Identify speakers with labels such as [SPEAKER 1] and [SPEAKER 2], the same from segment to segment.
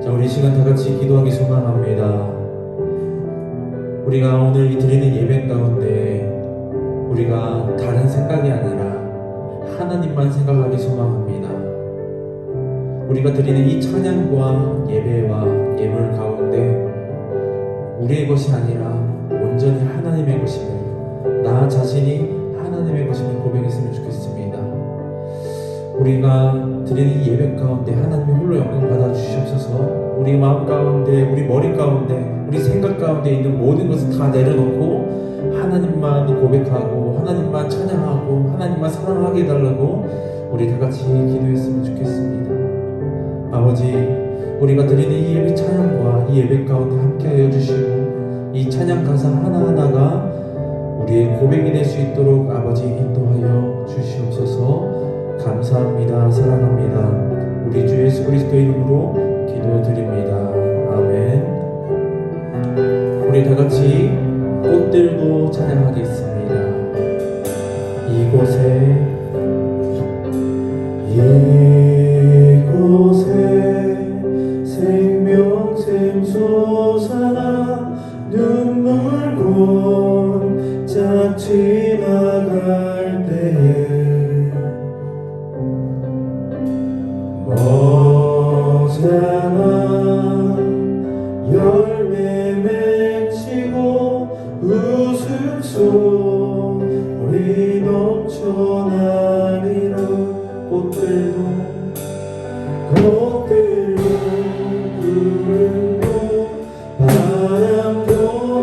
[SPEAKER 1] 자, 우리 시간 다 같이 기도하기 소망합니다. 우리가 오늘 드리는 예배 가운데 우리가 다른 생각이 아니라 하나님만 생각하기 소망합니다. 우리가 드리는 이 찬양과 예배와 예물 가운데 우리의 것이 아니라 온전히 하나님의 것임을, 나 자신이 하나님의 것임을 고백했으면 좋겠습니다. 우리가 드리는 이 예배 가운데 하나님의 홀로 영광 받아 주시옵소서. 우리 마음 가운데, 우리 머리 가운데, 우리 생각 가운데 있는 모든 것을 다 내려놓고 하나님만 고백하고 하나님만 찬양하고 하나님만 사랑하게 해달라고 우리 다 같이 기도했으면 좋겠습니다. 아버지, 우리가 드리는 이 예배 찬양과 이 예배 가운데 함께하여 주시고 이 찬양 가사 하나하나가 우리의 고백이 될 수 있도록 아버지 인도하여 주시옵소서. 감사합니다. 사랑합니다. 우리 주 예수 그리스도의 이름으로 기도드립니다. 아멘. 우리 다 같이 꽃 들고 찬양하겠습니다. 이곳에 생명샘 솟아나 눈물 곤짝 지나갈 때에 머지않아 열매 맺히고 웃음소리 넘쳐나리라. 꽃들도 부르고 바람도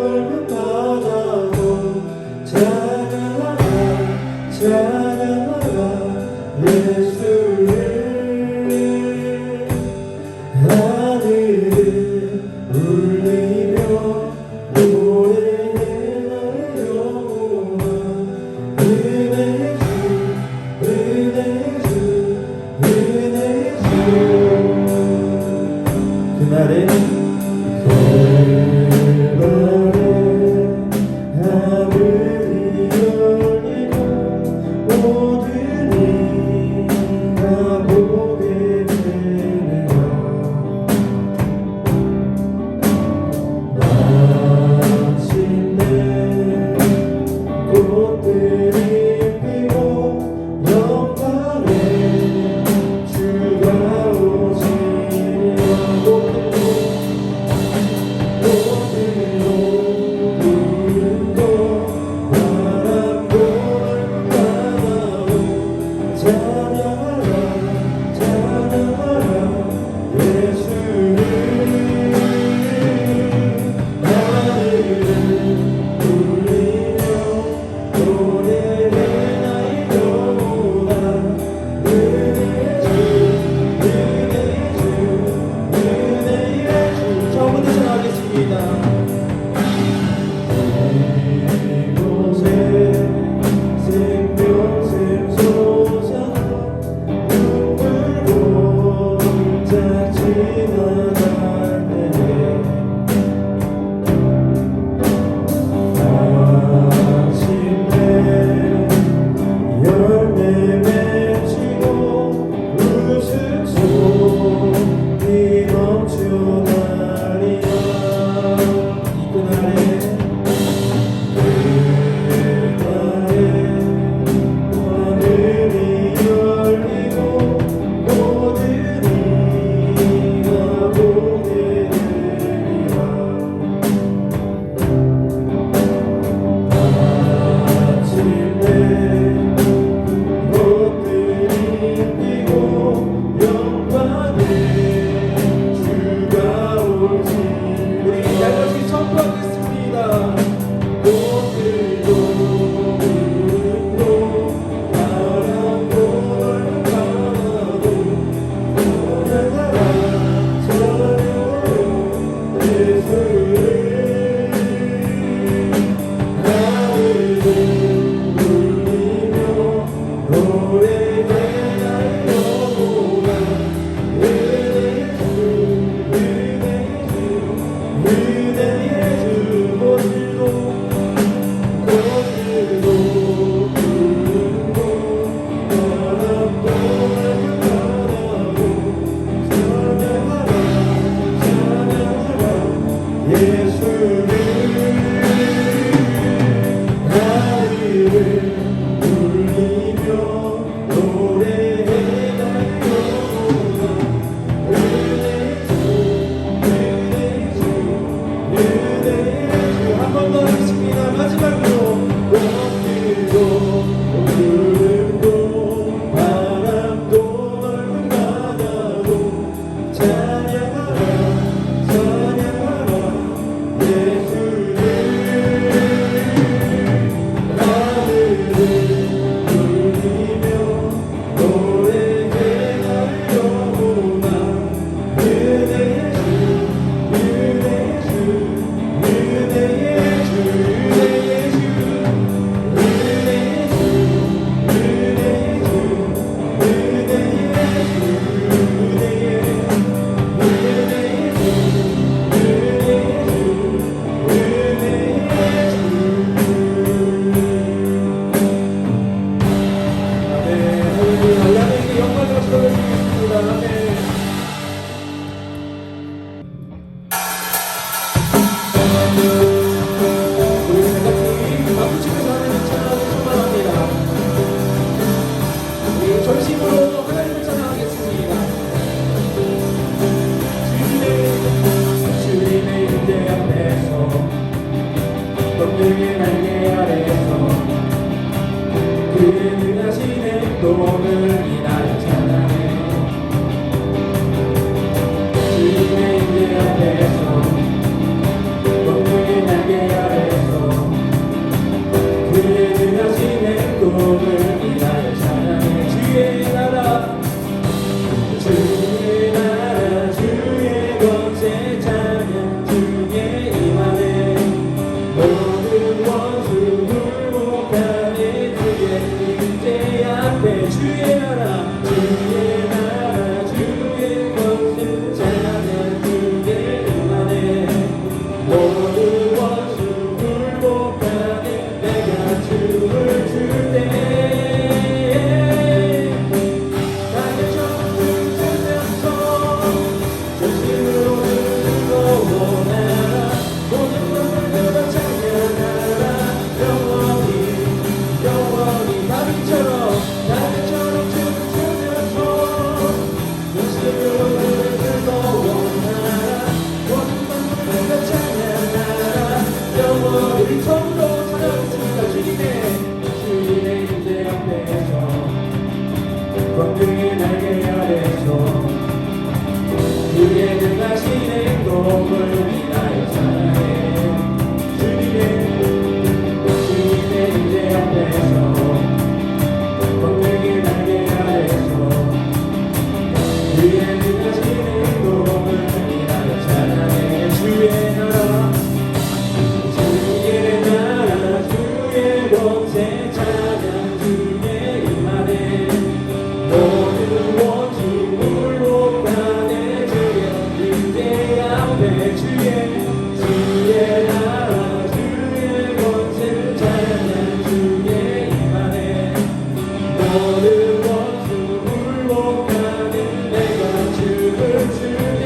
[SPEAKER 1] 불면 바다도 찬양하라 찬양하라 예수를. 하늘을 울리며 노래해 나의 영혼아. 은혜의 주 은혜의 주 은혜의 주. 그날에 하늘이 열리고 모든 이가 보게 되리라. 마침내 꽃들이 피고 영광의 주가 오시리라. 꽃들로 부르고 바람도 바다로 찬양하라 찬양하라 예수를. 하늘을 울리며 노래해 나의 영혼아. 은혜의 주 은혜의 주 은혜의 주. 처음부터 전하겠습니다. 이곳에 생명샘 솟아나 눈물 곤짝 지나갈 때에 마침내 열매 맺히고 웃음소리 넘쳐나리라. 이그날에 하늘이 열리고 모든 이가 보게 되리라. 마침내 꽃들이 피고 영광의 주가 오시리. 우리 다같이 선포하겠습니다. 꽃들도 부르고 바람도 바다도 찬양하라 찬양하라 예수를. 하늘을 울리며 노래해 나의 영혼아. 은혜의 주 은혜의 주 은혜의 주. 꽃들도 부르고 바람도 바다도 찬양하라 전심으로 하나님을 찬양하겠습니다. 주님의 임재 앞에서 권능의 날개 아래서 그의 능하신 행동을 인하여 찬양해. 주님의 임재 앞에서 권능의 날개 아래서 그의 능하신 행동을 인하여 찬양해. 주의 나라 주의 나라 주의 권세 찬양 주의 임하네. 모든 원수 굴복하네. 주의 임재 앞에 주의 나라 주의 권세 찬양 주의 임하네. 모든 원수 굴복하네. 내가 춤을 출때 우리 처음으로 찾아뵙습니다. 주님의 임재 앞에서 권능의 날개 아래서 그의 능하신 행동을 인하여 찬양해. 주님의 임재 앞에서 권능의 날개 아래서 그의 능하신 행동을 인하여 찬양해. 주의 나라 권세 찬양 주의 임하네. 모든 원수 굴복하네. 주의 임재 앞에 주의 나라 주의 권세 찬양 주의 임하네. 모든 원수 굴복하네. 내가 춤을 추네.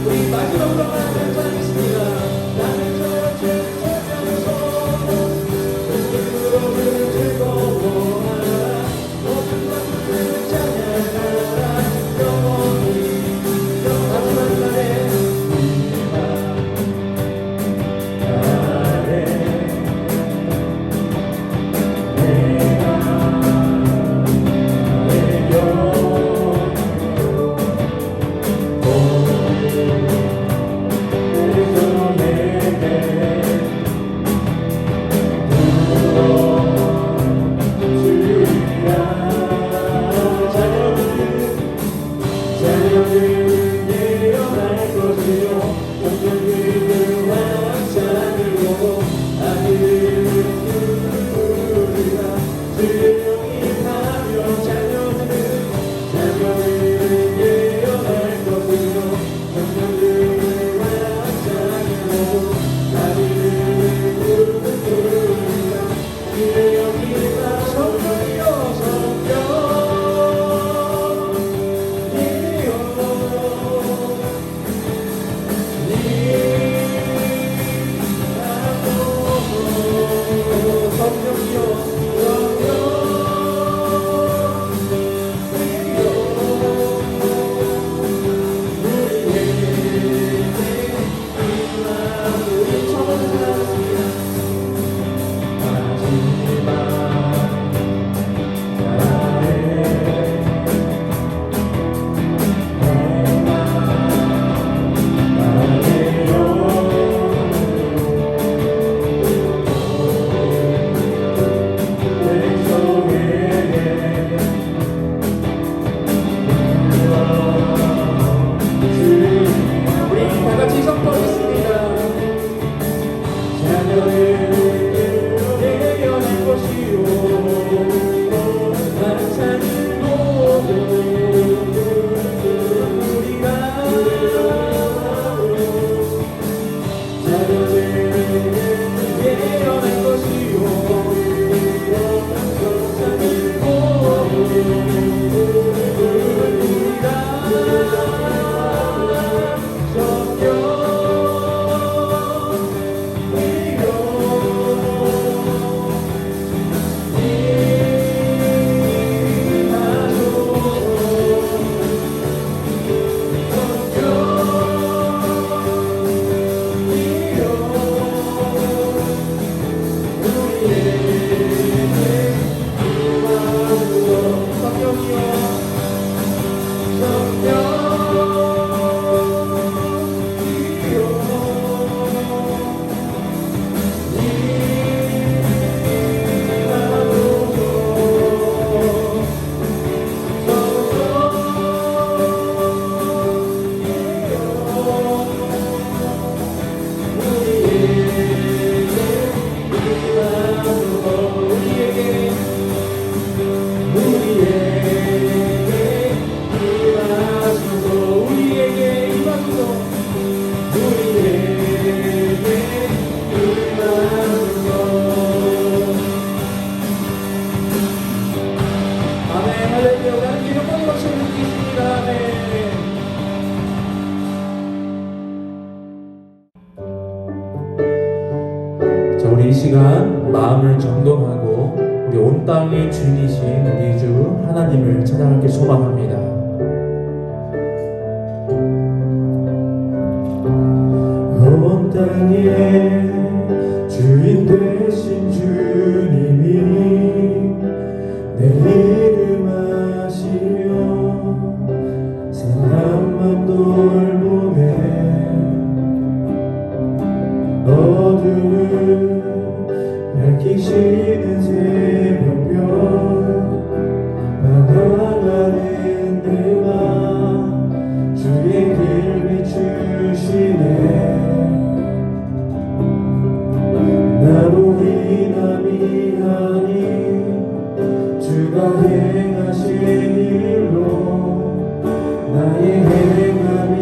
[SPEAKER 1] 우리 마지막으로 하나님을 찬양했습니다. 나는 저런 죄를 찾으면서 주님으로 즐거워하라. 모든 것들을 찬양하라. 영원히 마지막 날에 시간 마음을 정돈하고 우리 온 땅의 주인이신 우리 주 하나님을 찬양하길 소망합니다. 온 땅의 주인 되신 주님이 내 이름 아시며 사람만 돌보네. 어둠을 밝히시는 새벽별 반항하는 내 맘 주의 길 비추시네. 나로 인함이 아닌 주가 행하신 일로 나의 행함이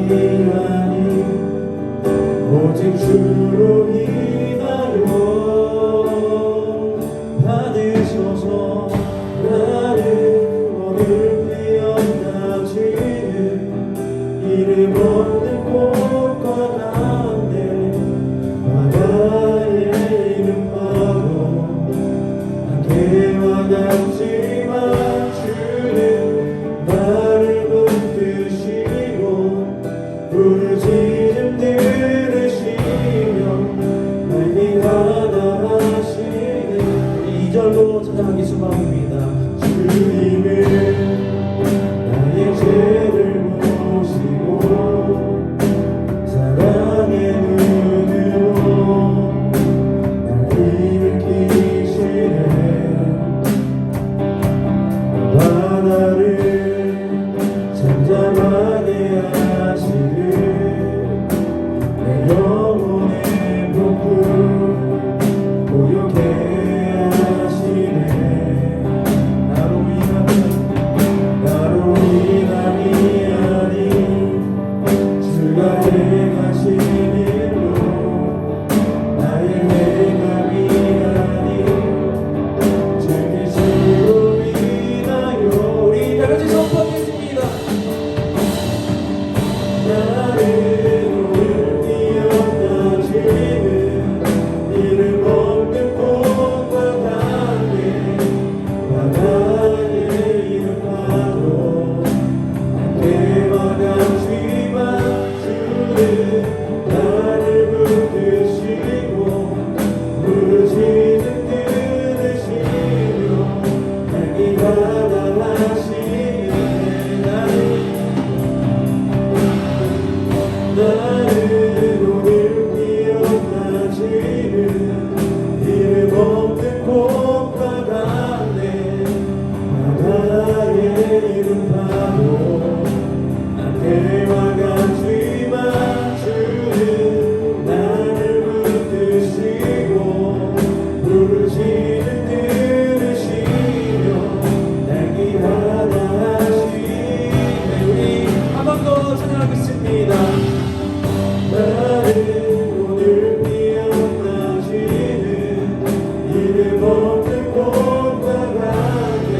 [SPEAKER 1] 아닌 오직 주로 인하여 받으셔서 나를 오늘 피어나지는 이름 없는 꽃과 가운데 바다의 이름 바로 안개와 같지만 주는 나를 붙드시고 부르짖음 들으시며 날 위하다 하시는 이절로 찬양하기 소망입니다. 주님은 나의 죄를 보시고 사랑의 눈으로 날 일으키시네. 바다를 잠잠하게 하시는 내 영혼의 폭풍 고요케 하시네. 나로 인함이 아닌 주가 행하신 일로 나의 행함이 아닌 주의 주로 인하여 우리 다같이 선포하겠습니다. 나를 오늘 뛰어나지는 이름 없는 꽃과 같네. 바다의 이름 바로 안개와 같지만 주는 나를 붙드시고 부르짖음 들으시며 날 위하다 하시네. 나는 오늘 피어나지는 이름 없는 꽃과 같네. 바다의 이름 바로 안개와 같지만 주는 나를 붙드시고 부르짖음 들으시며 날 위하다 하시네. 우리 한 번 더 찬양하겠습니다. 나는 오늘 피어나지는 이름 없는 꽃과 같네.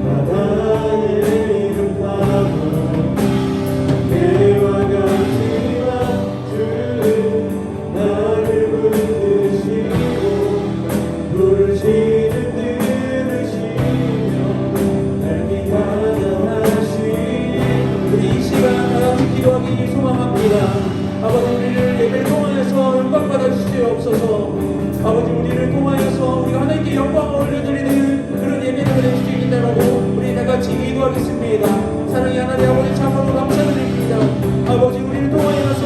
[SPEAKER 1] 바다의 이름 바로 안개와 같지만 주는 나를 붙드시고 부르짖음 들으시며 날 위하다 하시네. 우리 이 시간 다같이 기도하기 소망합니다. 아버지 우리를 예배를 통하여서 영광 받아주시옵소서. 아버지 우리를 통하여서 우리가 하나님께 영광을 올려드리는 그런 예배가 될 수 있다라고 우리 다같이 기도하겠습니다. 사랑의 하나님 아버지 참으로 감사드립니다. 아버지 우리를 통하여서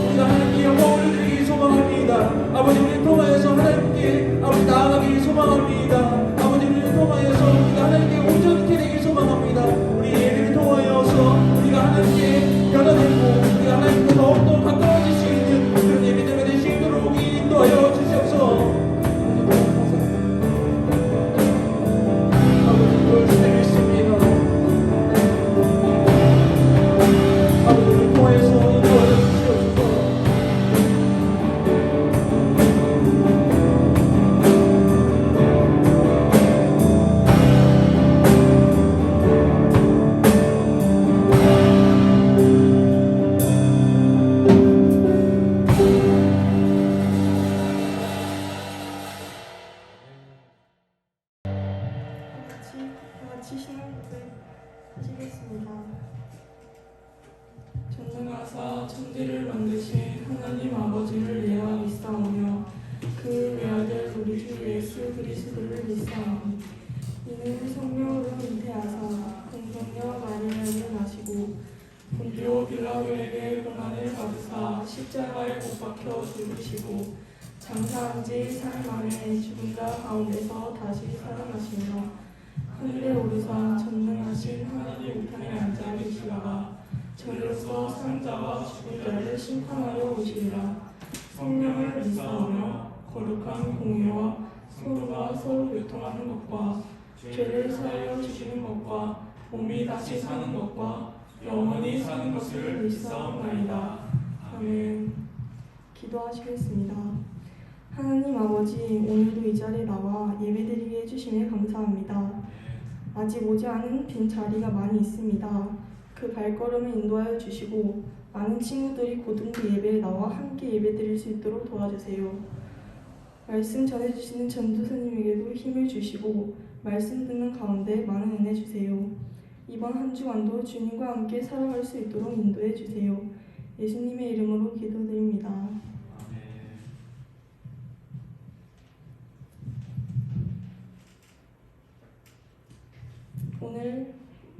[SPEAKER 1] 우리가 하나님께 영광을 올려드리기 소망합니다. 아버지 우리를 통하여서 하나님께 아버지 나아가기 소망합니다. 아버지 우리를 통하여서 우리가 하나님께 온전히 되기 소망합니다. 우리 예배를 통하여서 우리가 하나님께 변화되고 우리가 하나님께 더욱더 가까워질 수 있는 그런 예배자가 될 수 있도록 인도하여 주시옵소서. 아버지 보여주시겠습니다.
[SPEAKER 2] 우리를 만드신 하나님 아버지를 내가 믿사오며 그 외아들 우리 주 예수 그리스도를 믿사오니 이는 성령으로 잉태하사 동정녀 마리아를 나시고 본디오 빌라도에게 고난을 받으사 십자가에 못 박혀 죽으시고 장사한 지 사흘 만에 죽은 자 가운데서 다시 살아나시며 하늘에 오르사 전능하신 하나님 우편에 앉아 계시다가 저리로서 사는 자와 죽은 자를 심판하러 오시리라. 성령을 믿사오며 거룩한 공의와 서로가 서로 교통하는 것과 죄를 사하여 주시는 것과 몸이 다시 사는 것과 영원히 사는 것을 믿사옵나이다. 아멘.
[SPEAKER 3] 기도하시겠습니다. 하나님 아버지, 오늘도 이 자리에 나와 예배드리게 해주심에 감사합니다. 아직 오지 않은 빈 자리가 많이 있습니다. 그 발걸음을 인도하여 주시고 많은 친구들이 고등부 예배에 나와 함께 예배드릴 수 있도록 도와주세요. 말씀 전해주시는 전도사님에게도 힘을 주시고 말씀 듣는 가운데 많은 은혜 주세요. 이번 한 주간도 주님과 함께 살아갈 수 있도록 인도해 주세요. 예수님의 이름으로 기도드립니다. 오늘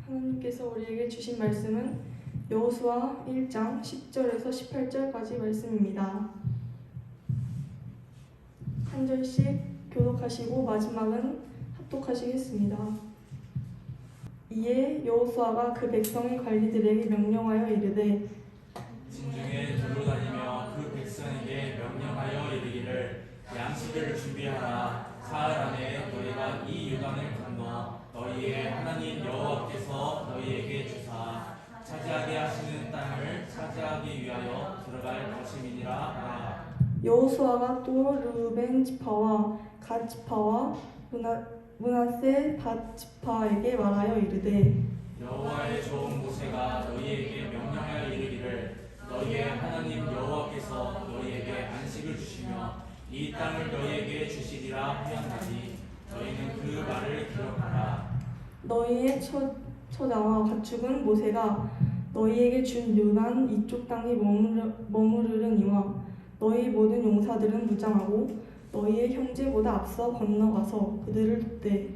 [SPEAKER 3] 하나님께서 우리에게 주신 말씀은 여호수아 1장 10절에서 18절까지 말씀입니다. 한 절씩 교독하시고 마지막은 합독하시겠습니다. 이에 여호수아가 그 백성의 관리들에게 명령하여 이르되
[SPEAKER 4] 진중에 두루 다니며 그 백성에게 명령하여 이르기를 양식을 준비하라. 사흘 안에 너희가 이 요단을 건너 너희의 하나님 여호와께서 너희에게 주사 차지하게 하시는 땅을 차지하기 위하여 들어갈 것임이니라 하라.
[SPEAKER 3] 여호수아가 또 르우벤 지파와 갓 지파와 므낫세 밭 지파에게 말하여 이르되
[SPEAKER 4] 여호와의 종 모세가 너희에게 명령하여 이르기를 너희의 하나님 여호와께서 너희에게 안식을 주시며 이 땅을 너희에게 주시리라 하였나니 너희는 그 말을 기억하라.
[SPEAKER 3] 너희의 처자와 가축은 모세가 너희에게 준 요단 이쪽 땅에 머무르려니와 너희 모든 용사들은 무장하고 너희의 형제보다 앞서 건너가서 그들을 돕되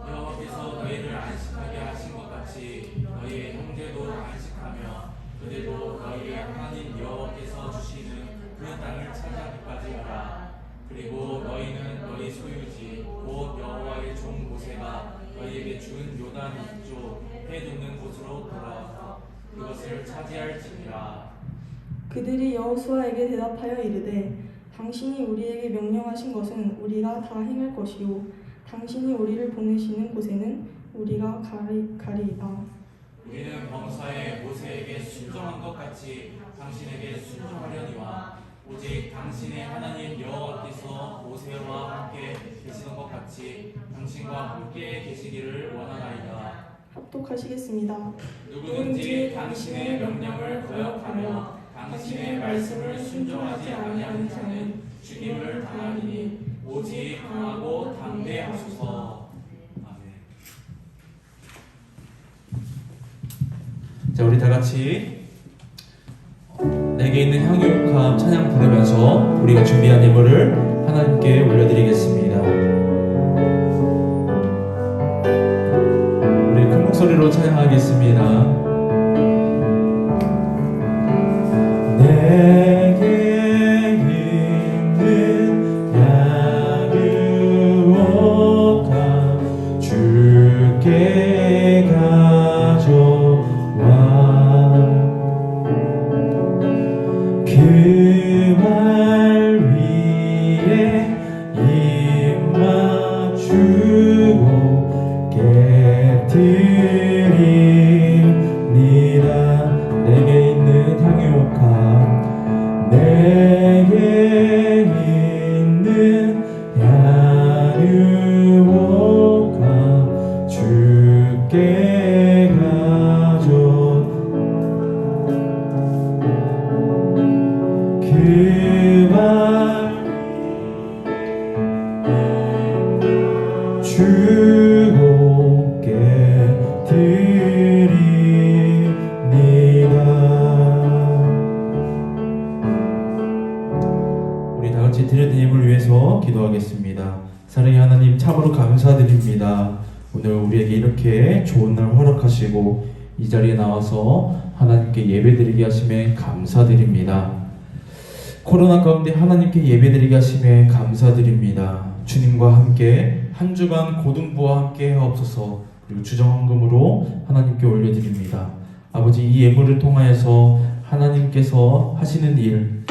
[SPEAKER 4] 여호와께서 너희를 안식하게 하신 것 같이 너희의 형제도 안식하며 그들도 너희의 하나님 여호와께서 주시는 그 땅을 차지하기까지 하라. 그리고 너희는 너희 소유지 곧 여호와의 종 모세가 너희에게 준 요단 이쪽 해 돋는 곳으로 돌아와서 그것을 차지할지니라.
[SPEAKER 3] 그들이 여호수아에게 대답하여 이르되 당신이 우리에게 명령하신 것은 우리가 다 행할 것이요 당신이 우리를 보내시는 곳에는 우리가 가리이다.
[SPEAKER 4] 우리는 범사에 모세에게 순종한 것 같이 당신에게 순종하려니와 오직 당신의 하나님 여호와께서 모세와 함께 계시는 것 같이 당신과 함께 계시기를 원하나이다.
[SPEAKER 3] 합독하시겠습니다.
[SPEAKER 4] 누구든지 당신의 명령을 거역하며 당신의 말씀을 순종하지 아니하는 자는 죽임을 당하리니 오직 강하고 담대하소서. 아멘.
[SPEAKER 1] 자, 우리 다 같이 내게 있는 향유옥함 찬양 부르면서 우리가 준비한 예물을 하나님께 올려드리겠습니다. 우리 큰 목소리로 찬양하겠습니다. 내게 있는 향유옥함 주께 가져와 그 말 위에 입 맞추고 깨뜨립니다. 내게 있는 향유옥함 내게 있는 향유옥함 주께 가져 그말 주고 깨뜨립니다. 아버지 드려진 예물을 위해서 기도하겠습니다. 사랑의 하나님 참으로 감사드립니다. 오늘 우리에게 이렇게 좋은 날 허락하시고 이 자리에 나와서 하나님께 예배드리게 하심에 감사드립니다. 코로나 가운데 하나님께 예배드리게 하심에 감사드립니다. 주님과 함께 한 주간 고등부와 함께 하옵소서. 그리고 주정헌금으로 하나님께 올려드립니다. 아버지, 이 예물을 통하여서 하나님께서 하시는 일,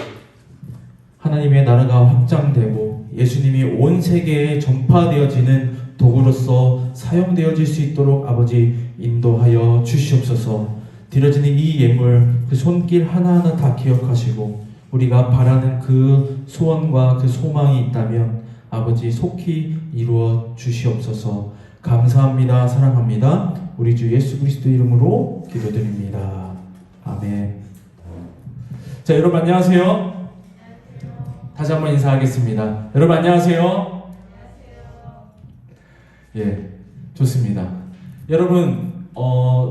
[SPEAKER 1] 하나님의 나라가 확장되고 예수님이 온 세계에 전파되어지는 도구로서 사용되어질 수 있도록 아버지 인도하여 주시옵소서. 드려지는 이 예물, 그 손길 하나하나 다 기억하시고 우리가 바라는 그 소원과 그 소망이 있다면 아버지 속히 이루어 주시옵소서. 감사합니다. 사랑합니다. 우리 주 예수 그리스도 이름으로 기도드립니다. 아멘. 자, 여러분 안녕하세요. 다시 한번 인사하겠습니다. 여러분 안녕하세요. 예, 좋습니다. 여러분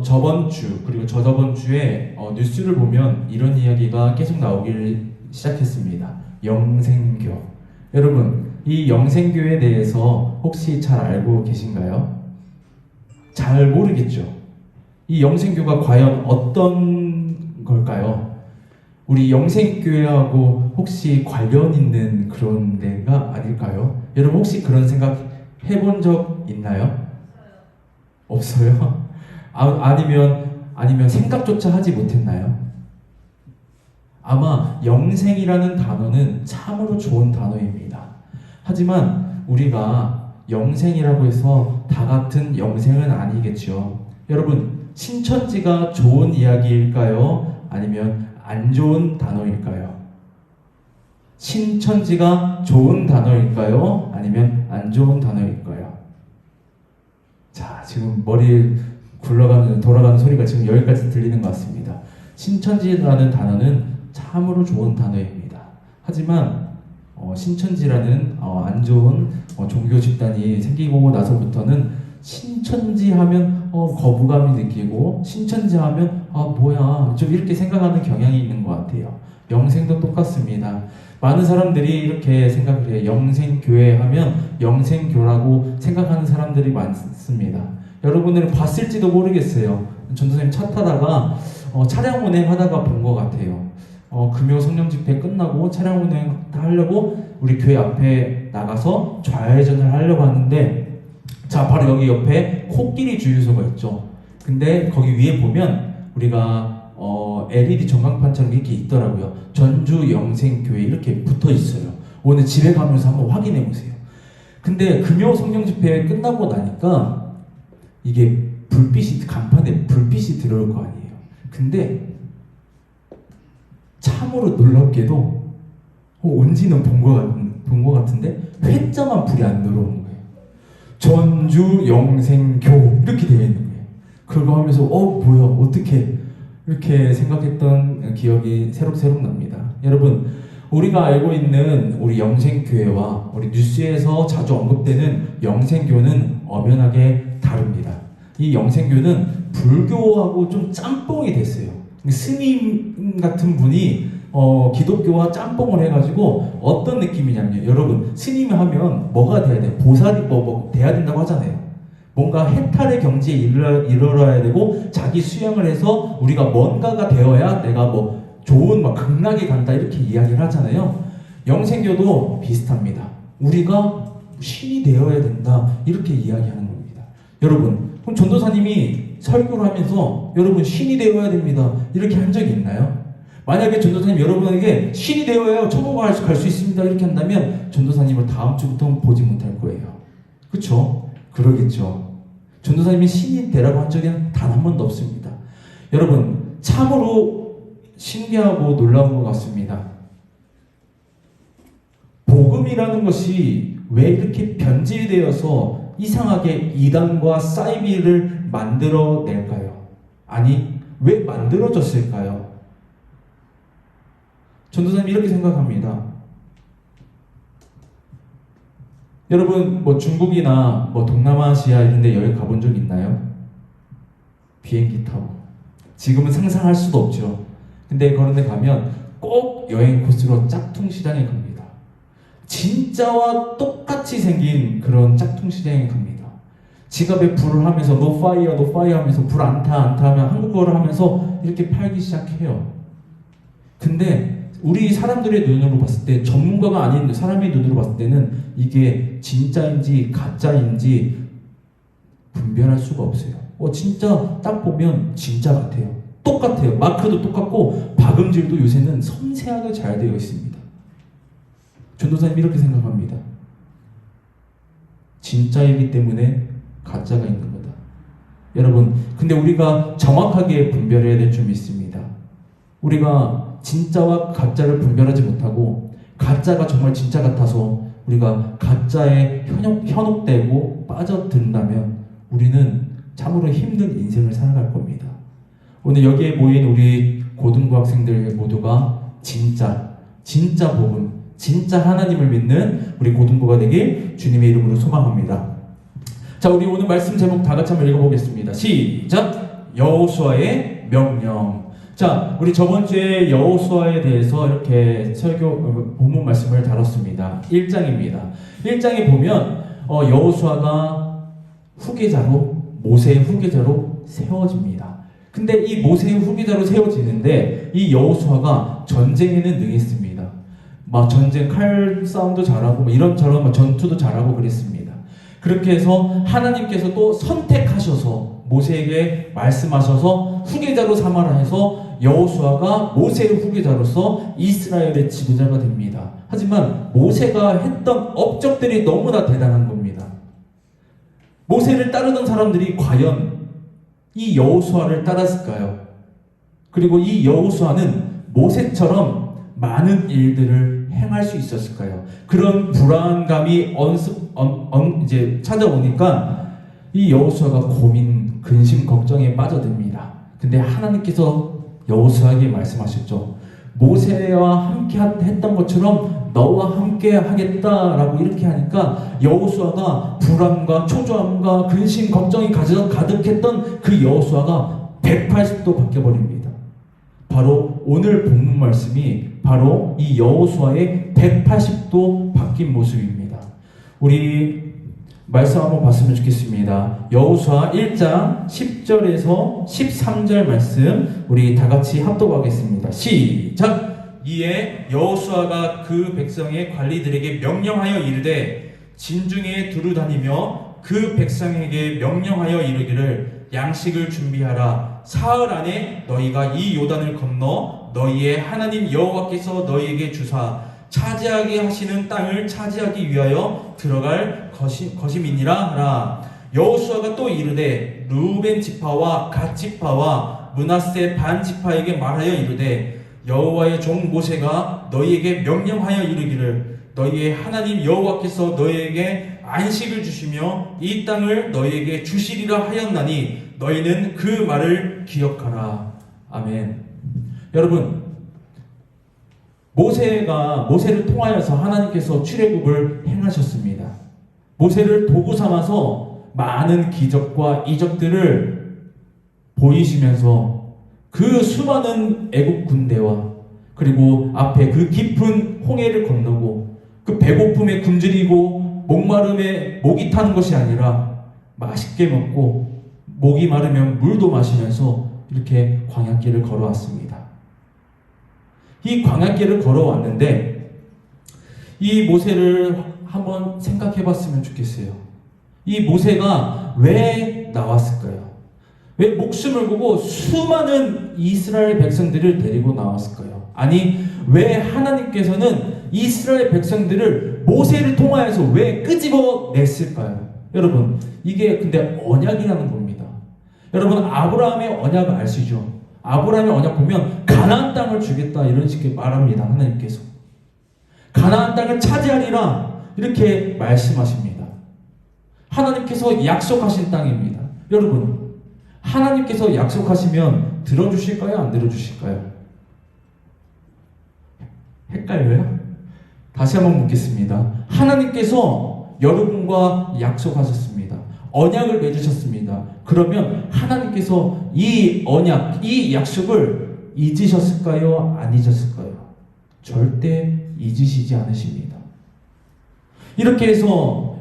[SPEAKER 1] 저번 주 그리고 저저번 주에 뉴스를 보면 이런 이야기가 계속 나오길 시작했습니다. 영생교. 여러분, 이 영생교에 대해서 혹시 잘 알고 계신가요? 잘 모르겠죠. 이 영생교가 과연 어떤 걸까요? 우리 영생교회하고 혹시 관련 있는 그런 데가 아닐까요? 여러분 혹시 그런 생각 해본 적 있나요? 없어요? 아니면 생각조차 하지 못했나요? 아마 영생이라는 단어는 참으로 좋은 단어입니다. 하지만 우리가 영생이라고 해서 다 같은 영생은 아니겠죠. 여러분, 신천지가 좋은 이야기일까요? 아니면 안 좋은 단어일까요? 신천지가 좋은 단어일까요? 아니면 안 좋은 단어일까요? 자, 지금 머리 돌아가는 소리가 지금 여기까지 들리는 것 같습니다. 신천지라는 단어는 참으로 좋은 단어입니다. 하지만 신천지라는 안 좋은 종교 집단이 생기고 나서부터는 신천지 하면 거부감이 느끼고 신천지 하면 뭐야 좀 이렇게 생각하는 경향이 있는 것 같아요. 영생도 똑같습니다. 많은 사람들이 이렇게 생각을 해요. 영생교회 하면 영생교라고 생각하는 사람들이 많습니다. 여러분들은 봤을지도 모르겠어요. 전도사님 차 타다가 차량 운행하다가 본 것 같아요. 금요 성령 집회 끝나고 차량 운행 다 하려고 우리 교회 앞에 나가서 좌회전을 하려고 하는데, 자, 바로 여기 옆에 코끼리 주유소가 있죠. 근데 거기 위에 보면 우리가 LED 전광판처럼 이렇게 있더라고요. 전주 영생교회 이렇게 붙어 있어요. 오늘 집에 가면서 한번 확인해 보세요. 근데 금요 성령 집회 끝나고 나니까 이게 간판에 불빛이 들어올 거 아니에요. 근데 참으로 놀랍게도 온지는 본 것 같은데 회자만 불이 안 들어오는 거예요. 전주 영생교 이렇게 되어 있는 거예요. 그거 하면서 뭐야 어떻게 이렇게 생각했던 기억이 새록새록 납니다. 여러분, 우리가 알고 있는 우리 영생교회와 우리 뉴스에서 자주 언급되는 영생교는 엄연하게 다릅니다. 이 영생교는 불교하고 좀 짬뽕이 됐어요. 스님 같은 분이 기독교와 짬뽕을 해가지고 어떤 느낌이냐면요. 여러분, 스님이 하면 뭐가 돼야 돼요? 보살이 뭐 돼야 된다고 하잖아요. 뭔가 해탈의 경지에 이르러야 되고 자기 수양을 해서 우리가 뭔가가 되어야 내가 뭐 좋은 막 극락에 간다 이렇게 이야기를 하잖아요. 영생교도 비슷합니다. 우리가 신이 되어야 된다 이렇게 이야기하는 겁니다. 여러분, 그럼 전도사님이 설교를 하면서 여러분 신이 되어야 됩니다 이렇게 한 적이 있나요? 만약에 전도사님 여러분에게 신이 되어야 천국을 갈 수 있습니다 이렇게 한다면 전도사님을 다음 주부터 보지 못할 거예요. 그렇죠? 그러겠죠. 전도사님이 신이 되라고 한 적이 단 한 번도 없습니다. 여러분, 참으로 신기하고 놀라운 것 같습니다. 복음이라는 것이 왜 이렇게 변질되어서 이상하게 이단과 사이비를 만들어낼까요? 아니, 왜 만들어졌을까요? 전도사님 이렇게 생각합니다. 여러분, 뭐 중국이나 뭐 동남아시아 이런 데 여행 가본 적 있나요? 비행기 타고. 지금은 상상할 수도 없죠. 근데 그런 데 가면 꼭 여행 코스로 짝퉁 시장에 갑니다. 진짜와 똑같이 생긴 그런 짝퉁 시장에 갑니다. 지갑에 불을 하면서 no fire, no fire 하면서 불 안 타 하면 한국어를 하면서 이렇게 팔기 시작해요. 근데 우리 사람들의 눈으로 봤을 때, 전문가가 아닌 사람의 눈으로 봤을 때는 이게 진짜인지 가짜인지 분별할 수가 없어요. 진짜 딱 보면 진짜 같아요. 똑같아요. 마크도 똑같고 박음질도 요새는 섬세하게 잘 되어 있습니다. 전도사님 이렇게 생각합니다. 진짜이기 때문에 가짜가 있는 거다. 여러분, 근데 우리가 정확하게 분별해야 될 점이 있습니다. 우리가 진짜와 가짜를 분별하지 못하고 가짜가 정말 진짜 같아서 우리가 가짜에 현혹되고 빠져든다면 우리는 참으로 힘든 인생을 살아갈 겁니다. 오늘 여기에 모인 우리 고등부 학생들 모두가 진짜 복음, 진짜 하나님을 믿는 우리 고등부가 되길 주님의 이름으로 소망합니다. 자, 우리 오늘 말씀 제목 다 같이 한번 읽어보겠습니다. 시작! 여호수아의 명령. 자, 우리 저번 주에 여호수아에 대해서 이렇게 본문 말씀을 다뤘습니다. 1장입니다. 1장에 보면 여호수아가 모세의 후계자로 세워집니다. 근데 이 모세의 후계자로 세워지는데 이 여호수아가 전쟁에는 능했습니다. 막 전쟁 칼싸움도 잘하고 이런저런 전투도 잘하고 그랬습니다. 그렇게 해서 하나님께서 또 선택하셔서 모세에게 말씀하셔서 후계자로 삼아라 해서 여호수아가 모세의 후계자로서 이스라엘의 지도자가 됩니다. 하지만 모세가 했던 업적들이 너무나 대단한 겁니다. 모세를 따르던 사람들이 과연 이 여호수아를 따랐을까요? 그리고 이 여호수아는 모세처럼 많은 일들을 행할 수 있었을까요? 그런 불안감이 이제 찾아오니까 이 여호수아가 고민, 근심, 걱정에 빠져듭니다. 근데 하나님께서 여호수아에게 말씀하셨죠. 모세와 함께 했던 것처럼 너와 함께 하겠다라고 이렇게 하니까 여호수아가 불안과 초조함과 근심, 걱정이 가득했던 그 여호수아가 180도 바뀌어버립니다. 바로 오늘 본문 말씀이 바로 이 여호수아의 180도 바뀐 모습입니다. 우리 말씀 한번 봤으면 좋겠습니다. 여호수아 1장 10절에서 13절 말씀 우리 다 같이 합독하겠습니다. 시작! 이에 여호수아가 그 백성의 관리들에게 명령하여 이르되 진중에 두루 다니며 그 백성에게 명령하여 이르기를 양식을 준비하라. 사흘 안에 너희가 이 요단을 건너 너희의 하나님 여호와께서 너희에게 주사 차지하게 하시는 땅을 차지하기 위하여 들어갈 것임이니라 하라. 여호수아가 또 이르되 르우벤 지파와 갓 지파와 므낫세 반 지파에게 말하여 이르되 여호와의 종 모세가 너희에게 명령하여 이르기를 너희의 하나님 여호와께서 너희에게 안식을 주시며 이 땅을 너희에게 주시리라 하였나니 너희는 그 말을 기억하라. 아멘. 여러분, 모세를 통하여서 하나님께서 출애굽을 행하셨습니다. 모세를 도구 삼아서 많은 기적과 이적들을 보이시면서 그 수많은 애국 군대와 그리고 앞에 그 깊은 홍해를 건너고 그 배고픔에 굶주리고 목마름에 목이 타는 것이 아니라 맛있게 먹고 목이 마르면 물도 마시면서 이렇게 광야길을 걸어왔습니다. 이 광야길을 걸어왔는데 이 모세를 한번 생각해 봤으면 좋겠어요. 이 모세가 왜 나왔을까요? 왜 목숨을 걸고 수많은 이스라엘 백성들을 데리고 나왔을까요? 아니, 왜 하나님께서는 이스라엘 백성들을 모세를 통하여서 왜 끄집어냈을까요? 여러분, 이게 근데 언약이라는 겁니다. 여러분, 아브라함의 언약을 아시죠? 아브라함의 언약 보면 가나안 땅을 주겠다 이런 식의 말합니다. 하나님께서 가나안 땅을 차지하리라 이렇게 말씀하십니다. 하나님께서 약속하신 땅입니다. 여러분, 하나님께서 약속하시면 들어주실까요? 안 들어주실까요? 헷갈려요? 다시 한번 묻겠습니다. 하나님께서 여러분과 약속하셨습니다. 언약을 맺으셨습니다. 그러면 하나님께서 이 언약, 이 약속을 잊으셨을까요? 안 잊으셨을까요? 절대 잊으시지 않으십니다. 이렇게 해서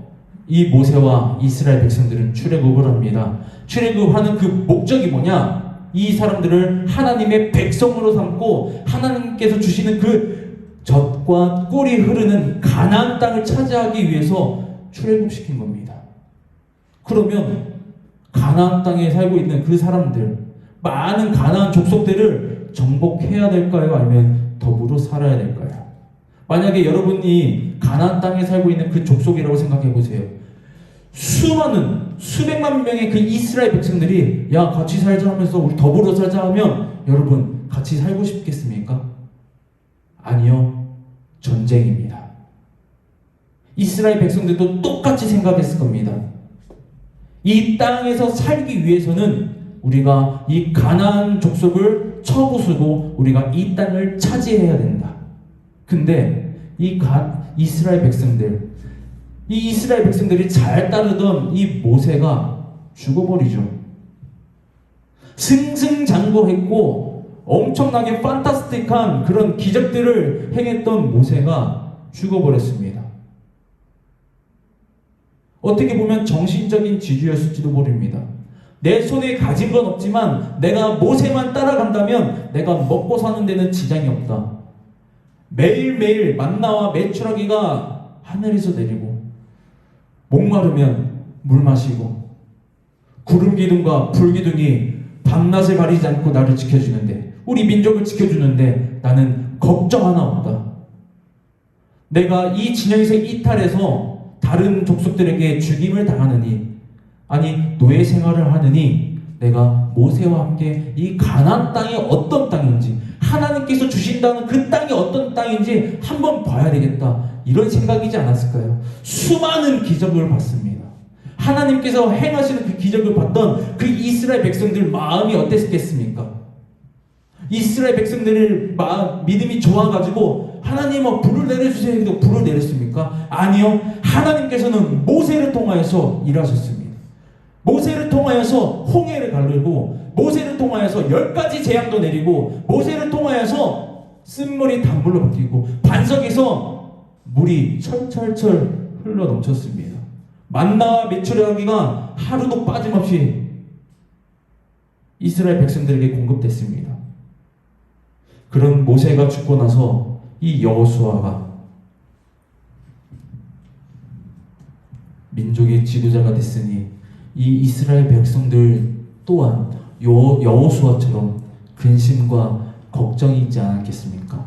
[SPEAKER 1] 이 모세와 이스라엘 백성들은 출애굽을 합니다. 출애굽하는 그 목적이 뭐냐? 이 사람들을 하나님의 백성으로 삼고 하나님께서 주시는 그 젖과 꿀이 흐르는 가나안 땅을 차지하기 위해서 출애굽시킨 겁니다. 그러면 가나안 땅에 살고 있는 그 사람들, 많은 가나안 족속들을 정복해야 될까요? 아니면 더불어 살아야 될까요? 만약에 여러분이 가나안 땅에 살고 있는 그 족속이라고 생각해 보세요. 수많은 수백만 명의 그 이스라엘 백성들이 야 같이 살자 하면서 우리 더불어 살자 하면 여러분 같이 살고 싶겠습니까? 아니요. 전쟁입니다. 이스라엘 백성들도 똑같이 생각했을 겁니다. 이 땅에서 살기 위해서는 우리가 이 가나안 족속을 쳐부수고 우리가 이 땅을 차지해야 된다. 근데 이스라엘 백성들이 잘 따르던 이 모세가 죽어버리죠. 승승장구했고 엄청나게 판타스틱한 그런 기적들을 행했던 모세가 죽어버렸습니다. 어떻게 보면 정신적인 지주였을지도 모릅니다. 내 손에 가진 건 없지만 내가 모세만 따라간다면 내가 먹고 사는 데는 지장이 없다. 매일매일 만나와 메추라기가 하늘에서 내리고 목마르면 물 마시고 구름 기둥과 불 기둥이 밤낮을 가리지 않고 나를 지켜주는데 우리 민족을 지켜주는데 나는 걱정 하나 없다. 내가 이 진영에서 이탈해서 다른 족속들에게 죽임을 당하느니 아니 노예 생활을 하느니 내가 모세와 함께 이 가나안 땅이 어떤 땅인지 하나님께서 주신다는 그 땅이 어떤 땅인지 한번 봐야 되겠다. 이런 생각이지 않았을까요? 수많은 기적을 봤습니다. 하나님께서 행하시는 그 기적을 봤던 그 이스라엘 백성들 마음이 어땠겠습니까? 이스라엘 백성들의 믿음이 좋아가지고 하나님 불을 내려주세요 해도 불을 내렸습니까? 아니요. 하나님께서는 모세를 통하여서 일하셨습니다. 모세를 통하여서 홍해를 가르고 모세를 통하여서 10가지 재앙도 내리고 모세를 통하여서 쓴물이 단물로 바뀌고 반석에서 물이 철철철 흘러 넘쳤습니다. 만나와 메추라기가 하루도 빠짐없이 이스라엘 백성들에게 공급됐습니다. 그런 모세가 죽고 나서 이 여호수아가 민족의 지도자가 됐으니 이 이스라엘 백성들 또한 여호수아처럼 근심과 걱정이 있지 않았겠습니까?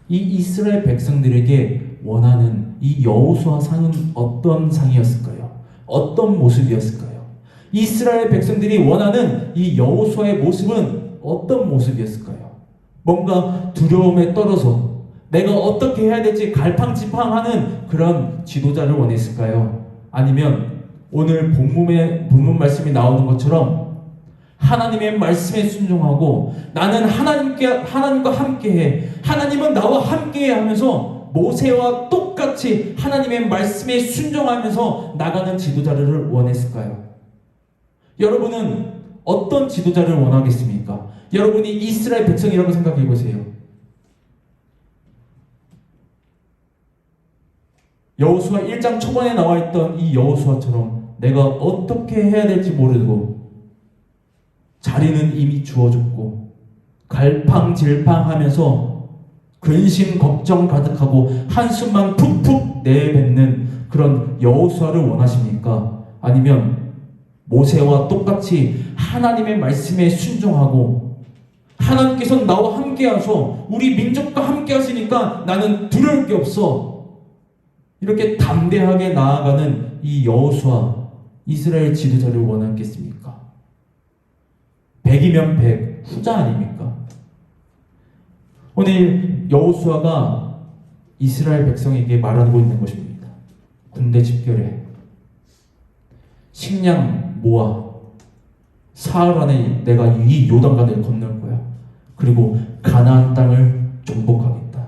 [SPEAKER 1] 이 이스라엘 백성들에게 원하는 이 여호수아 상은 어떤 상이었을까요? 어떤 모습이었을까요? 이스라엘 백성들이 원하는 이 여호수아의 모습은 어떤 모습이었을까요? 뭔가 두려움에 떨어서 내가 어떻게 해야 될지 갈팡질팡하는 그런 지도자를 원했을까요? 아니면 오늘 본문 말씀이 나오는 것처럼 하나님의 말씀에 순종하고 나는 하나님과 함께해 하나님은 나와 함께해 하면서 모세와 똑같이 하나님의 말씀에 순종하면서 나가는 지도자를 원했을까요? 여러분은 어떤 지도자를 원하겠습니까? 여러분이 이스라엘 백성이라고 생각해 보세요. 여호수아 1장 초반에 나와 있던 이 여호수아처럼 내가 어떻게 해야 될지 모르고 자리는 이미 주어졌고 갈팡질팡하면서 근심 걱정 가득하고 한숨만 푹푹 내뱉는 그런 여호수아를 원하십니까? 아니면 모세와 똑같이 하나님의 말씀에 순종하고 하나님께서 나와 함께 하셔 우리 민족과 함께 하시니까 나는 두려울 게 없어 이렇게 담대하게 나아가는 이 여호수아 이스라엘 지도자를 원하겠습니까? 100이면 100 후자 아닙니까? 오늘 여호수아가 이스라엘 백성에게 말하고 있는 것입니다. 군대 집결해 식량 모아 사흘 안에 내가 이 요단강을 건널 거야. 그리고 가나안 땅을 정복하겠다.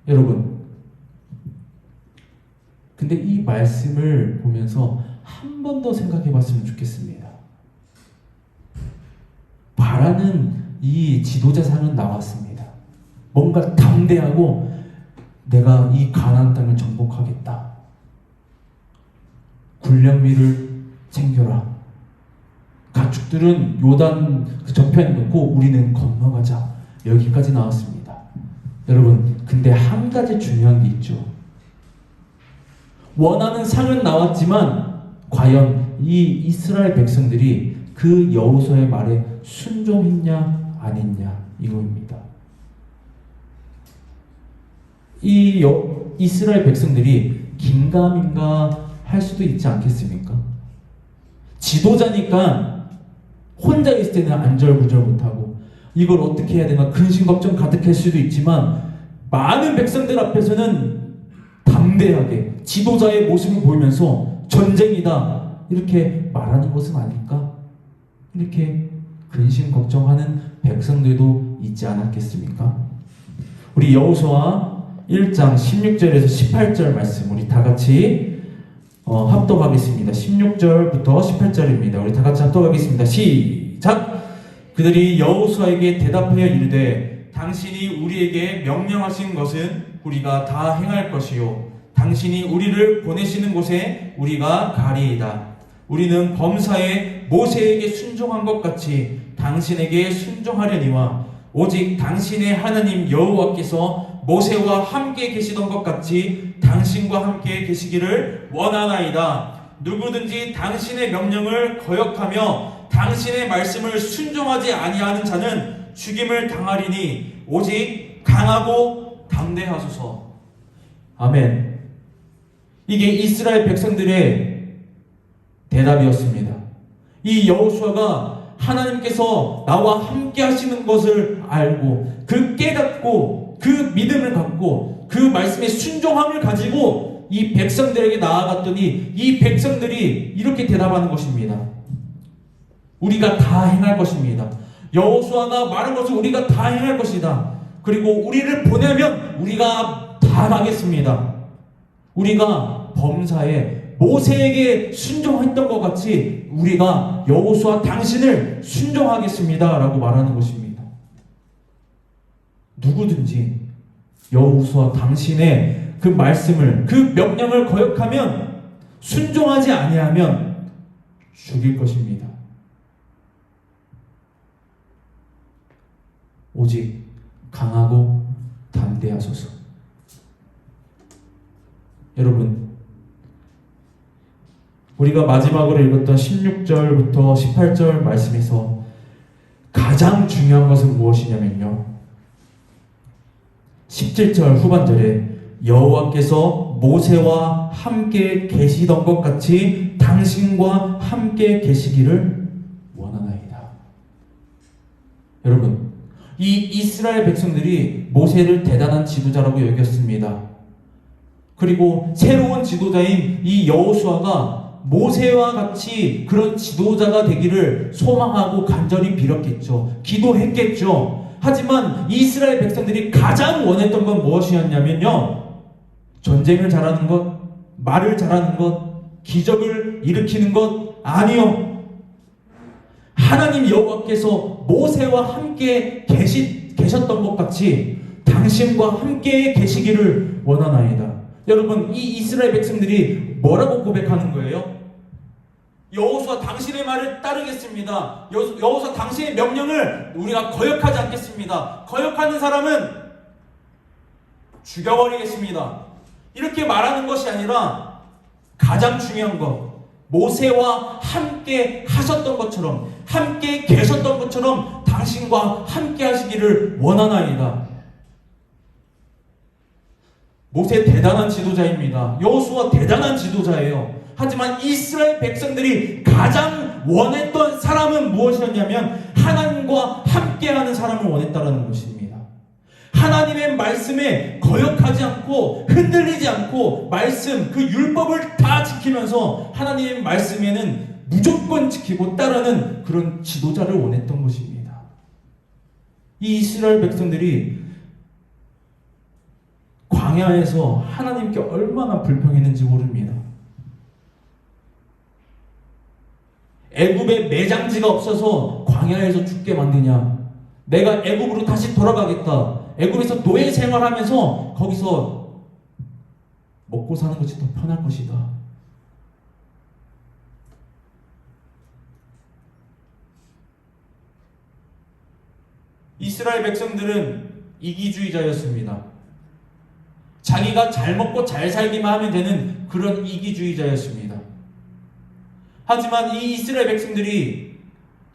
[SPEAKER 1] 여러분, 근데 이 말씀을 보면서 한 번 더 생각해 봤으면 좋겠습니다. 바라는 이 지도자상은 나왔습니다. 뭔가 담대하고 내가 이 가나안 땅을 정복하겠다. 군량미를 챙겨라. 가축들은 요단 그 저편에 놓고 우리는 건너가자. 여기까지 나왔습니다. 여러분, 근데 한 가지 중요한 게 있죠. 원하는 상은 나왔지만 과연 이 이스라엘 백성들이 그 여호수아의 말에 순종했냐 아니냐 이거입니다. 이스라엘 백성들이 긴가민가 할 수도 있지 않겠습니까? 지도자니까 혼자 있을 때는 안절부절 못하고 이걸 어떻게 해야 되나 근심 걱정 가득할 수도 있지만 많은 백성들 앞에서는 담대하게 지도자의 모습을 보이면서 전쟁이다 이렇게 말하는 것은 아닐까? 이렇게 근심 걱정하는 백성들도 있지 않았겠습니까? 우리 여호수아 1장 16절에서 18절 말씀 우리 다 같이 합독하겠습니다. 16절부터 18절입니다. 우리 다 같이 합독하겠습니다. 시작! 그들이 여호수아에게 대답하여 이르되 당신이 우리에게 명령하신 것은 우리가 다 행할 것이요 당신이 우리를 보내시는 곳에 우리가 가리이다. 우리는 범사에 모세에게 순종한 것 같이 당신에게 순종하려니와 오직 당신의 하나님 여호와께서 모세와 함께 계시던 것 같이 당신과 함께 계시기를 원하나이다. 누구든지 당신의 명령을 거역하며 당신의 말씀을 순종하지 아니하는 자는 죽임을 당하리니 오직 강하고 담대하소서. 아멘. 이게 이스라엘 백성들의 대답이었습니다. 이 여호수아가 하나님께서 나와 함께 하시는 것을 알고 그 깨닫고 그 믿음을 갖고 그 말씀의 순종함을 가지고 이 백성들에게 나아갔더니 이 백성들이 이렇게 대답하는 것입니다. 우리가 다 행할 것입니다. 여호수아가 말한 것을 우리가 다 행할 것이다. 그리고 우리를 보내면 우리가 다 가겠습니다. 우리가 범사에 모세에게 순종했던 것 같이 우리가 여호수아 당신을 순종하겠습니다 라고 말하는 것입니다. 누구든지 여호수아 당신의 그 말씀을 그 명령을 거역하면 순종하지 아니하면 죽일 것입니다. 오직 강하고 담대하소서. 여러분, 우리가 마지막으로 읽었던 16절부터 18절 말씀에서 가장 중요한 것은 무엇이냐면요, 17절 후반절에 여호와께서 모세와 함께 계시던 것 같이 당신과 함께 계시기를 원하나이다. 여러분, 이 이스라엘 백성들이 모세를 대단한 지도자라고 여겼습니다. 그리고 새로운 지도자인 이 여호수아가 모세와 같이 그런 지도자가 되기를 소망하고 간절히 빌었겠죠. 기도했겠죠. 하지만 이스라엘 백성들이 가장 원했던 건 무엇이었냐면요, 전쟁을 잘하는 것, 말을 잘하는 것, 기적을 일으키는 것 아니요, 하나님 여호와께서 모세와 함께 계셨던 것 같이 당신과 함께 계시기를 원하나이다. 여러분, 이 이스라엘 백성들이 뭐라고 고백하는 거예요? 여호수아 당신의 말을 따르겠습니다. 여호수아 당신의 명령을 우리가 거역하지 않겠습니다. 거역하는 사람은 죽여버리겠습니다. 이렇게 말하는 것이 아니라 가장 중요한 것, 모세와 함께 하셨던 것처럼, 함께 계셨던 것처럼 당신과 함께 하시기를 원하나이다. 모세 대단한 지도자입니다. 여호수아 대단한 지도자예요. 하지만 이스라엘 백성들이 가장 원했던 사람은 무엇이었냐면 하나님과 함께하는 사람을 원했다라는 것입니다. 하나님의 말씀에 거역하지 않고 흔들리지 않고 말씀, 그 율법을 다 지키면서 하나님의 말씀에는 무조건 지키고 따르는 그런 지도자를 원했던 것입니다. 이 이스라엘 백성들이 광야에서 하나님께 얼마나 불평했는지 모릅니다. 애굽에 매장지가 없어서 광야에서 죽게 만드냐, 내가 애굽으로 다시 돌아가겠다, 애굽에서 노예 생활하면서 거기서 먹고 사는 것이 더 편할 것이다. 이스라엘 백성들은 이기주의자였습니다. 자기가 잘 먹고 잘 살기만 하면 되는 그런 이기주의자였습니다. 하지만 이 이스라엘 백성들이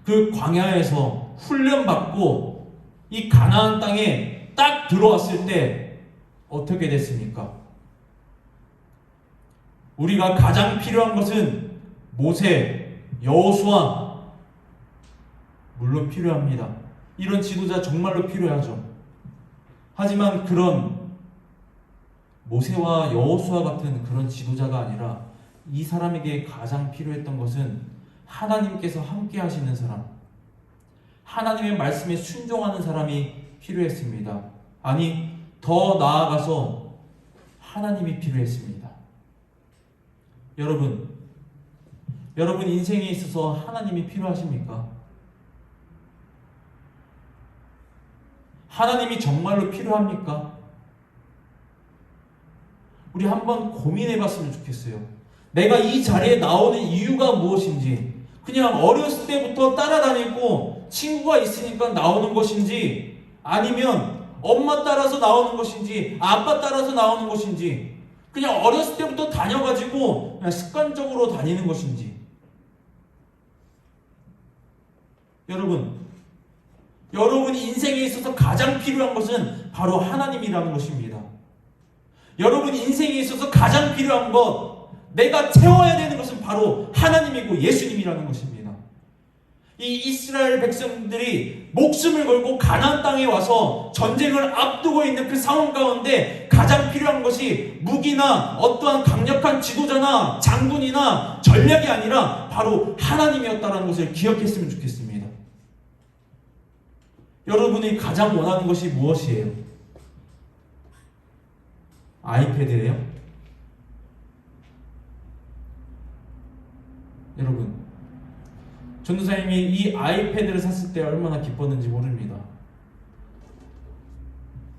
[SPEAKER 1] 그 광야에서 훈련받고 이 가나안 땅에 딱 들어왔을 때 어떻게 됐습니까? 우리가 가장 필요한 것은 모세, 여호수아 물론 필요합니다. 이런 지도자 정말로 필요하죠. 하지만 그런 모세와 여호수아 같은 그런 지도자가 아니라 이 사람에게 가장 필요했던 것은 하나님께서 함께 하시는 사람, 하나님의 말씀에 순종하는 사람이 필요했습니다. 아니, 더 나아가서 하나님이 필요했습니다. 여러분 인생에 있어서 하나님이 필요하십니까? 하나님이 정말로 필요합니까? 우리 한번 고민해 봤으면 좋겠어요. 내가 이 자리에 나오는 이유가 무엇인지, 그냥 어렸을 때부터 따라다니고 친구가 있으니까 나오는 것인지, 아니면 엄마 따라서 나오는 것인지, 아빠 따라서 나오는 것인지, 그냥 어렸을 때부터 다녀가지고 그냥 습관적으로 다니는 것인지. 여러분 인생에 있어서 가장 필요한 것은 바로 하나님이라는 것입니다. 여러분 인생에 있어서 가장 필요한 것, 내가 채워야 되는 것은 바로 하나님이고 예수님이라는 것입니다. 이 이스라엘 백성들이 목숨을 걸고 가나안 땅에 와서 전쟁을 앞두고 있는 그 상황 가운데 가장 필요한 것이 무기나 어떠한 강력한 지도자나 장군이나 전략이 아니라 바로 하나님이었다는 것을 기억했으면 좋겠습니다. 여러분이 가장 원하는 것이 무엇이에요? 아이패드예요? 여러분, 전도사님이 이 아이패드를 샀을 때 얼마나 기뻤는지 모릅니다.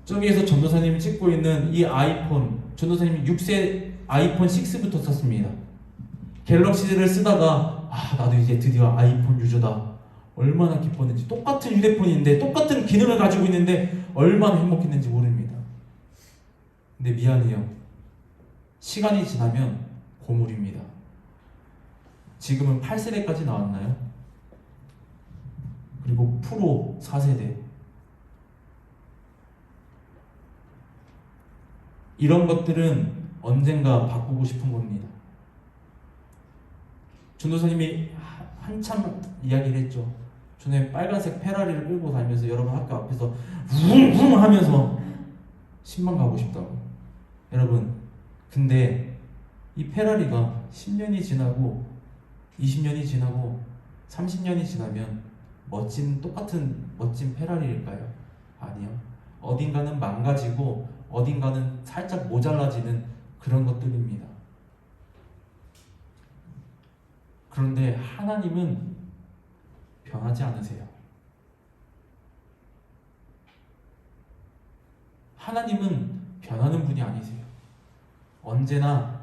[SPEAKER 1] 저기에서 전도사님이 찍고 있는 이 아이폰, 전도사님이 6세 아이폰 6부터 샀습니다. 갤럭시를 쓰다가 나도 이제 드디어 아이폰 유저다. 얼마나 기뻤는지. 똑같은 휴대폰인데 똑같은 기능을 가지고 있는데 얼마나 행복했는지 모릅니다. 근데 미안해요. 시간이 지나면 고물입니다. 지금은 8세대까지 나왔나요? 그리고 프로 4세대. 이런 것들은 언젠가 바꾸고 싶은 겁니다. 전도사님이 한참 이야기를 했죠. 전에 빨간색 페라리를 끌고 다니면서 여러분 학교 앞에서 웅웅 하면서 신방 가고 싶다고. 여러분, 근데 이 페라리가 10년이 지나고 20년이 지나고 30년이 지나면 똑같은 멋진 페라리일까요? 아니요. 어딘가는 망가지고 어딘가는 살짝 모자라지는 그런 것들입니다. 그런데 하나님은 변하지 않으세요. 하나님은 변하는 분이 아니세요. 언제나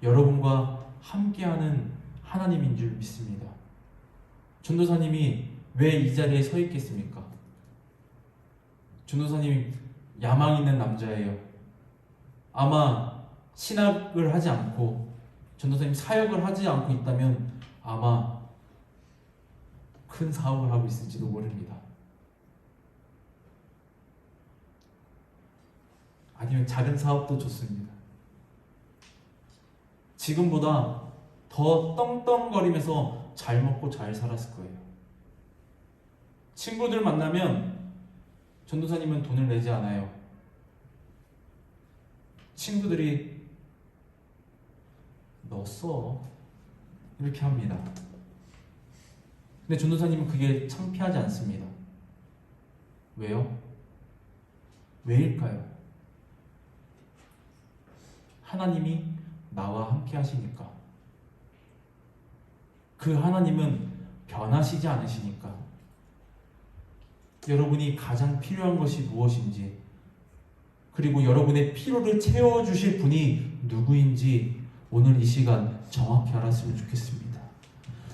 [SPEAKER 1] 여러분과 함께하는 하나님인 줄 믿습니다. 전도사님이 왜 이 자리에 서 있겠습니까? 전도사님이 야망 있는 남자예요. 아마 신학을 하지 않고 전도사님 사역을 하지 않고 있다면 아마 큰 사업을 하고 있을지도 모릅니다. 아니면 작은 사업도 좋습니다. 지금보다 더 떵떵거리면서 잘 먹고 잘 살았을 거예요. 친구들 만나면 전도사님은 돈을 내지 않아요. 친구들이 너 써 이렇게 합니다. 근데 전도사님은 그게 창피하지 않습니다. 왜요? 왜일까요? 하나님이 나와 함께 하시니까. 그 하나님은 변하시지 않으시니까. 여러분이 가장 필요한 것이 무엇인지, 그리고 여러분의 필요를 채워주실 분이 누구인지 오늘 이 시간 정확히 알았으면 좋겠습니다.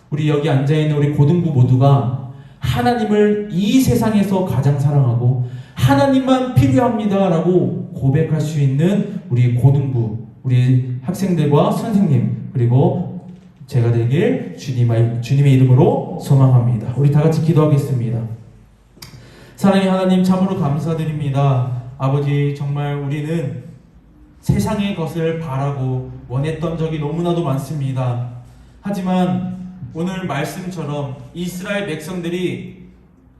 [SPEAKER 1] 우리 여기 앉아있는 우리 고등부 모두가 하나님을 이 세상에서 가장 사랑하고 하나님만 필요합니다 라고 고백할 수 있는 우리 고등부, 우리 학생들과 선생님, 그리고 제가 되길 주님의 이름으로 소망합니다. 우리 다 같이 기도하겠습니다. 사랑의 하나님, 참으로 감사드립니다. 아버지, 정말 우리는 세상의 것을 바라고 원했던 적이 너무나도 많습니다. 하지만 오늘 말씀처럼 이스라엘 백성들이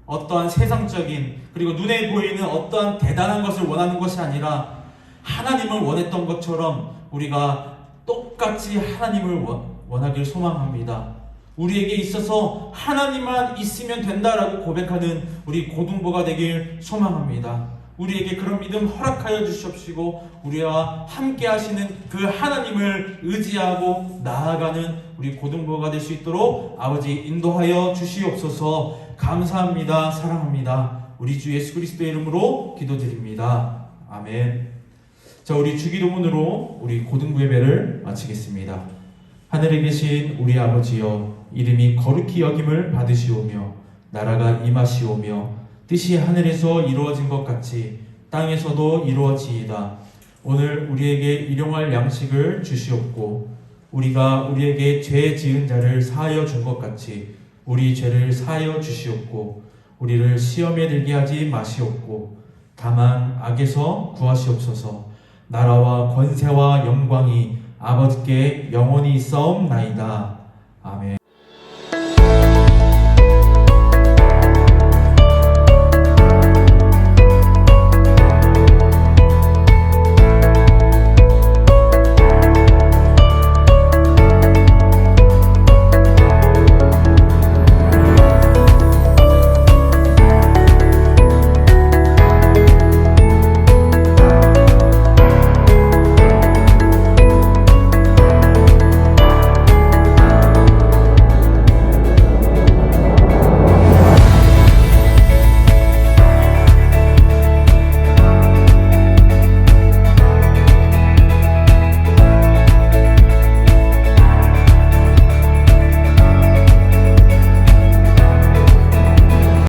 [SPEAKER 1] 어떠한 세상적인 그리고 눈에 보이는 어떠한 대단한 것을 원하는 것이 아니라 하나님을 원했던 것처럼 우리가 똑같이 하나님을 원하길 소망합니다. 우리에게 있어서 하나님만 있으면 된다라고 고백하는 우리 고등부가 되길 소망합니다. 우리에게 그런 믿음 허락하여 주시옵시고 우리와 함께 하시는 그 하나님을 의지하고 나아가는 우리 고등부가 될 수 있도록 아버지 인도하여 주시옵소서. 감사합니다. 사랑합니다. 우리 주 예수 그리스도의 이름으로 기도드립니다. 아멘. 자, 우리 주기도문으로 우리 고등부 예배를 마치겠습니다. 하늘에 계신 우리 아버지여, 이름이 거룩히 여김을 받으시오며 나라가 임하시오며 뜻이 하늘에서 이루어진 것 같이 땅에서도 이루어지이다. 오늘 우리에게 일용할 양식을 주시옵고 우리가 우리에게 죄 지은 자를 사하여 준 것 같이 우리 죄를 사하여 주시옵고 우리를 시험에 들게 하지 마시옵고 다만 악에서 구하시옵소서. 나라와 권세와 영광이 아버지께 영원히 있사옵나이다. 아멘.